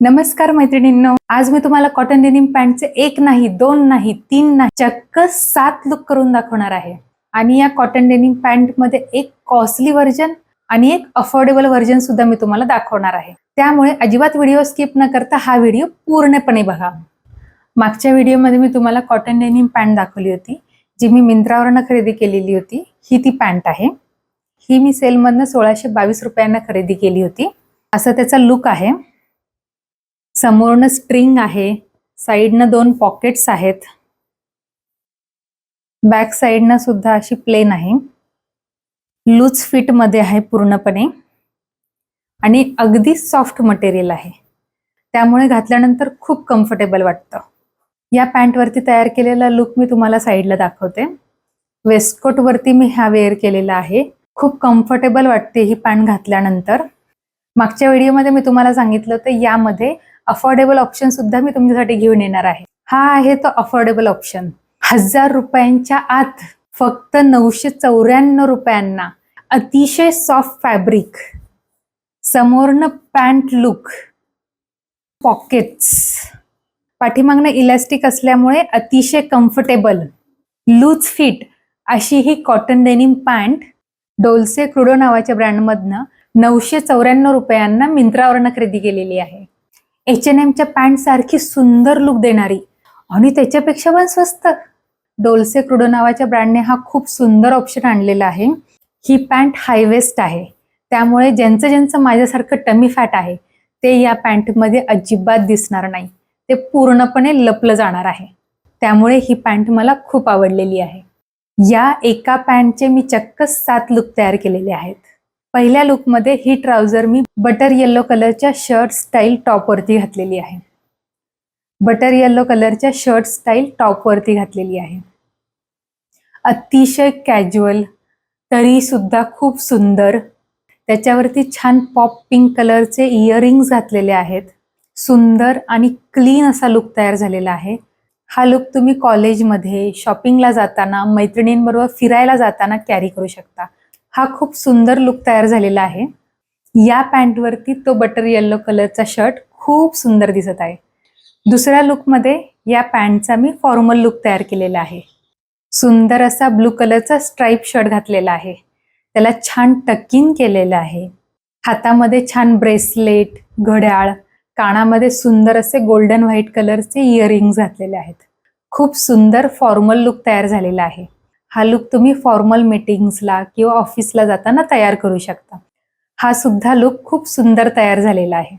नमस्कार मैत्रिणींनो, आज मी तुम्हाला कॉटन डेनिम पॅन्टचे एक नाही, दोन नाही, तीन नाही, चक्क 7 लुक करून दाखवणार आहे। आणि या कॉटन डेनिम पॅन्ट मध्ये एक कॉस्टली व्हर्जन आणि एक अफोर्डेबल व्हर्जन सुद्धा मी तुम्हाला दाखवणार आहे। त्यामुळे अजिबात व्हिडिओ स्किप न करता हा व्हिडिओ पूर्णपणे बघा। मागच्या व्हिडिओमध्ये मी तुम्हाला कॉटन डेनिम पॅन्ट दाखवली होती, जी मी मिंत्रावरून खरेदी केलेली होती। ही ती पॅन्ट आहे। ही मी सेलमधनं 1622 रुपयांना खरेदी केली होती। असं त्याचा लुक आहे। समोरनं स्ट्रिंग आहे, साइडनं 2 पॉकेट्स आहेत, बॅक साइडनं सुद्धा अशी प्लेन आहे, लूज फिट मध्ये आहे पूर्णपणे आणि अगदी सॉफ्ट मटेरियल आहे, त्यामुळे घातल्यानंतर खूप कम्फर्टेबल वाटतं। या पॅन्ट वरती तयार केलेला लुक मी तुम्हाला साइडला दाखवते। वेस्टकोट वरती मी हा वेअर केलेला आहे। खूप कम्फर्टेबल वाटते ही पॅन्ट घातल्यानंतर। मागच्या व्हिडिओमध्ये मी तुम्हाला सांगितलं होतं यामध्ये अफोर्डेबल ऑप्शन सुद्धा मी तुमच्यासाठी घेऊन येणार आहे। हा आहे तो अफोर्डेबल ऑप्शन। 1000 रुपयांच्या आत फक्त 994 रुपयांना अतिशय सॉफ्ट फॅब्रिक, समोरनं पॅन्ट लुक, पॉकेट्स, पाठीमागनं इलास्टिक असल्यामुळे अतिशय कम्फर्टेबल, लूज फिट अशी ही cotton denim pant Dolce Crudo नावाच्या ब्रँडमधनं 994 रुपयांना मिंत्रावरनं खरेदी केलेली आहे। H&Mच्या पॅन्ट सारखी सुंदर लुक देणारी आणि त्याच्यापेक्षा पण स्वस्त। डोल्से क्रुडो नावाच्या ब्रँडने हा खूप सुंदर ऑप्शन आणलेला आहे। ही पॅन्ट हाय वेस्ट आहे, त्यामुळे ज्यांचं माझ्यासारखं टमी फॅट आहे ते या पॅन्टमध्ये अजिबात दिसणार नाही, ते पूर्णपणे लपलं जाणार आहे। त्यामुळे ही पॅन्ट मला खूप आवडलेली आहे। या एका पॅन्टचे मी चक्क 7 लुक तयार केलेले आहेत। पहिल्या लुकमध्ये ही ट्राउझर मी बटर येलो कलरच्या शर्ट स्टाईल टॉप वरती घातलेली आहे। बटर येलो कलरच्या शर्ट स्टाईल टॉप वरती घातलेली आहे। अतिशय कॅज्युअल तरी सुद्धा खूप सुंदर। त्याच्यावरती छान पॉप पिंक कलरचे इयरिंग्स घातलेले आहेत। सुंदर आणि क्लीन असा लुक तयार झालेला आहे। हा लुक तुम्ही कॉलेजमध्ये, शॉपिंगला जाताना, मैत्रिणींबरोबर फिरायला जाताना कॅरी करू शकता। हा खूप सुंदर लुक तयार झालेला आहे। या पॅन्ट वरती तो बटर येलो कलरचा शर्ट खूप सुंदर दिसत आहे। दुसऱ्या लुकमध्ये या पॅन्टचा मी फॉर्मल लुक तयार केलेला आहे। सुंदर असा ब्लू कलरचा स्ट्राइप शर्ट घातलेला आहे, त्याला छान टकिंग केलेलं आहे। हातामध्ये छान ब्रेसलेट, घड्याळ, कानामध्ये सुंदर असे गोल्डन व्हाईट कलरचे इयरिंग्स घातलेले आहेत। खूप सुंदर फॉर्मल लुक तयार झालेला आहे। हा लुक तुम्ही फॉर्मल मीटिंग्सला किंवा ऑफिसला जाताना तयार करू शकता। हा सुद्धा लुक खूप सुंदर तयार झालेला आहे।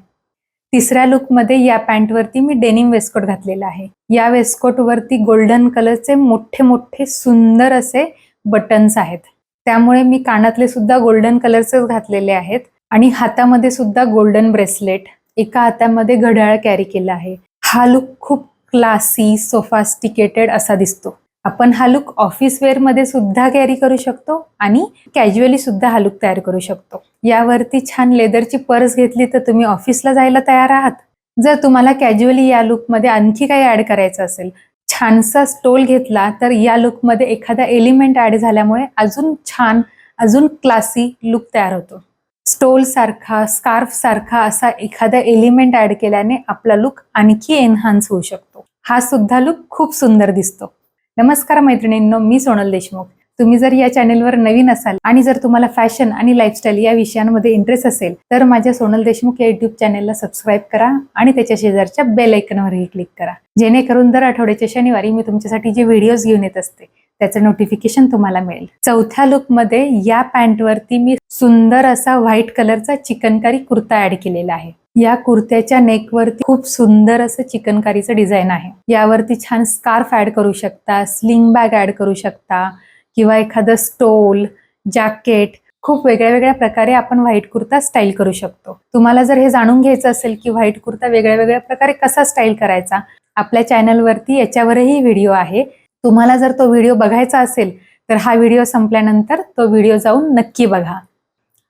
तिसऱ्या लुकमध्ये या पॅन्ट वरती मी डेनिम वेस्टकोट घातलेला आहे। या वेस्टकोट वरती गोल्डन कलरचे मोठे मोठे सुंदर असे बटन्स आहेत, त्यामुळे मी कानातले सुद्धा गोल्डन कलरचे घातलेले आहेत आणि हातामध्ये सुद्धा गोल्डन ब्रेसलेट, एका हातामध्ये घड्याळ कॅरी केला आहे। हा लुक खूप क्लासी, सोफास्टिकेटेड असा दिसतो। आपण हा लुक ऑफिस वेअर मध्ये सुद्धा कॅरी करू शकतो आणि कॅज्युअली सुद्धा हा लुक तयार करू शकतो। यावरती छान लेदरची पर्स घेतली तर तुम्ही ऑफिसला जायला तयार आहात। जर तुम्हाला कॅज्युअली या लुक मध्ये आणखी काही ऍड करायचं असेल, छानसा स्टोल घेतला तर या लुक मध्ये एखादा एलिमेंट ऍड झाल्यामुळे अजून छान, अजून क्लासी लुक तयार होतो। स्टोल सारखा, स्कार्फ सारखा असा एखादा एलिमेंट ऍड केल्याने आपला लुक आणखी एनहान्स होऊ शकतो। हा सुद्धा लुक खूप सुंदर दिसतो। नमस्कार मैत्रिणींनो, मी सोनल देशमुख। तुम्ही जर या चॅनेलवर नवीन असाल आणि जर तुम्हाला फॅशन आणि लाईफस्टाईल या विषयांमध्ये इंटरेस्ट असेल तर माझ्या सोनल देशमुख या युट्यूब चॅनेलला सबस्क्राईब करा आणि त्याच्या शेजारच्या बेल आयकॉनवरही क्लिक करा, जेणेकरून दर आठवड्याच्या शनिवारी मी तुमच्यासाठी जे व्हिडिओज घेऊन येत असते त्याचं नोटिफिकेशन तुम्हाला मिळेल। चौथ्या लुकमध्ये या पॅन्ट वरती मी सुंदर असा व्हाईट कलरचा चिकनकारी कुर्ता ऍड केलेला आहे। या कुर्त्याच्या नेक वरती खूप सुंदर असं चिकनकारीचं डिझाईन आहे। यावरती छान स्कार्फ ऍड करू शकता, स्लिंग बॅग ऍड करू शकता किंवा एखादं स्टोल, जॅकेट, खूप वेगळ्या वेगळ्या प्रकारे आपण व्हाईट कुर्ता स्टाईल करू शकतो। तुम्हाला जर हे जाणून घ्यायचं असेल की व्हाईट कुर्ता वेगळ्या वेगळ्या प्रकारे कसा स्टाईल करायचा, आपल्या चॅनलवरती याच्यावरही व्हिडिओ आहे। तुम्हाला जर तो व्हिडिओ बघायचा असेल तर हा व्हिडिओ संपल्यानंतर तो व्हिडिओ जाऊन नक्की बघा।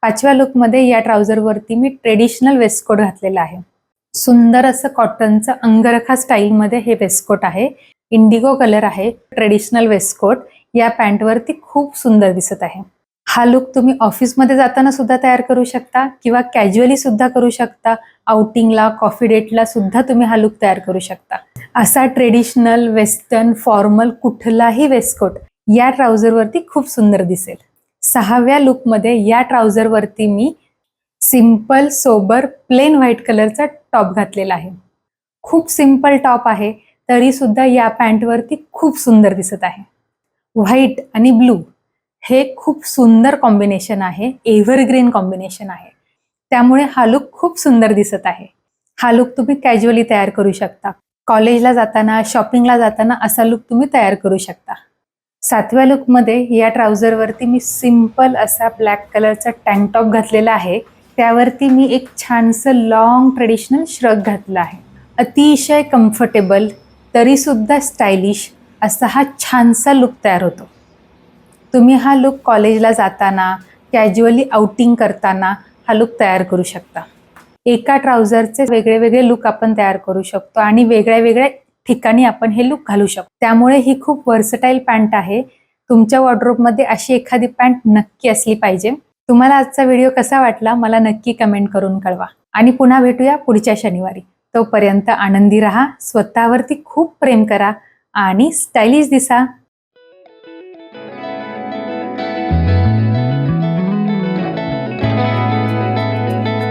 पाचव्या लुकमध्ये या ट्राउझर वरती मी ट्रेडिशनल वेस्टकोट घातलेला आहे। सुंदर असं कॉटनचं अंगरखा स्टाईल मध्ये हे वेस्टकोट आहे। इंडिगो कलर आहे। ट्रेडिशनल वेस्टकोट या पॅन्ट वरती खूप सुंदर दिसत आहे। हा लुक तुम्ही ऑफिसमध्ये जाताना सुद्धा तयार करू शकता किंवा कॅज्युअली सुद्धा करू शकता. आउटिंगला, कॉफी डेटला सुद्धा तुम्ही हा लुक तयार करू शकता. असा ट्रेडिशनल, वेस्टर्न, फॉर्मल कुठलाही वेस्टकोट या ट्राउझरवरती खूप सुंदर दिसेल. 6व्या लुकमध्ये या ट्राउझरवरती मी सिंपल, सोबर, प्लेन व्हाईट कलरचा टॉप घातलेला आहे. खूप सिंपल टॉप आहे, तरी सुद्धा या पॅन्टवरती खूप सुंदर दिसत आहे. व्हाईट आणि ब्लू हे खूप सुंदर कॉम्बिनेशन आहे, एव्हरग्रीन कॉम्बिनेशन आहे. त्यामुळे हा लुक खूप सुंदर दिसत आहे. हा लुक तुम्ही कॅज्युअली तयार करू शकता. कॉलेजला जाताना, शॉपिंगला जाताना असा लुक तुम्ही तयार करू शकता. 7व्या लुकमध्ये या ट्राउझरवरती मी सिंपल असा ब्लॅक कलरचा टँक टॉप घातलेला आहे. त्यावरती मी एक छानसं लॉंग ट्रेडिशनल श्रग घातला आहे. अतिशय कम्फर्टेबल, तरीसुद्धा स्टायलिश असा हा छानसा लुक तयार होतो. तुम्ही हा लुक कॉलेजला जाताना, कॅज्युअली आउटिंग करताना हा लुक तयार करू शकता. एका ट्राउझरचे वेगळे वेगळे लुक आपण तयार करू शकतो आणि वेगळ्या वेगळ्या ठिकाणी आपण हे लुक घालू शकतो. त्यामुळे ही खूप वर्सटाईल पॅन्ट आहे. तुमच्या वॉर्डरोबमध्ये अशी एखादी पॅन्ट नक्की असली पाहिजे. तुम्हाला आजचा व्हिडिओ कसा वाटला मला नक्की कमेंट करून कळवा. आणि पुन्हा भेटूया पुढच्या शनिवारी. तोपर्यंत आनंदी राहा, स्वतःवरती खूप प्रेम करा आणि स्टायलिश दिसा.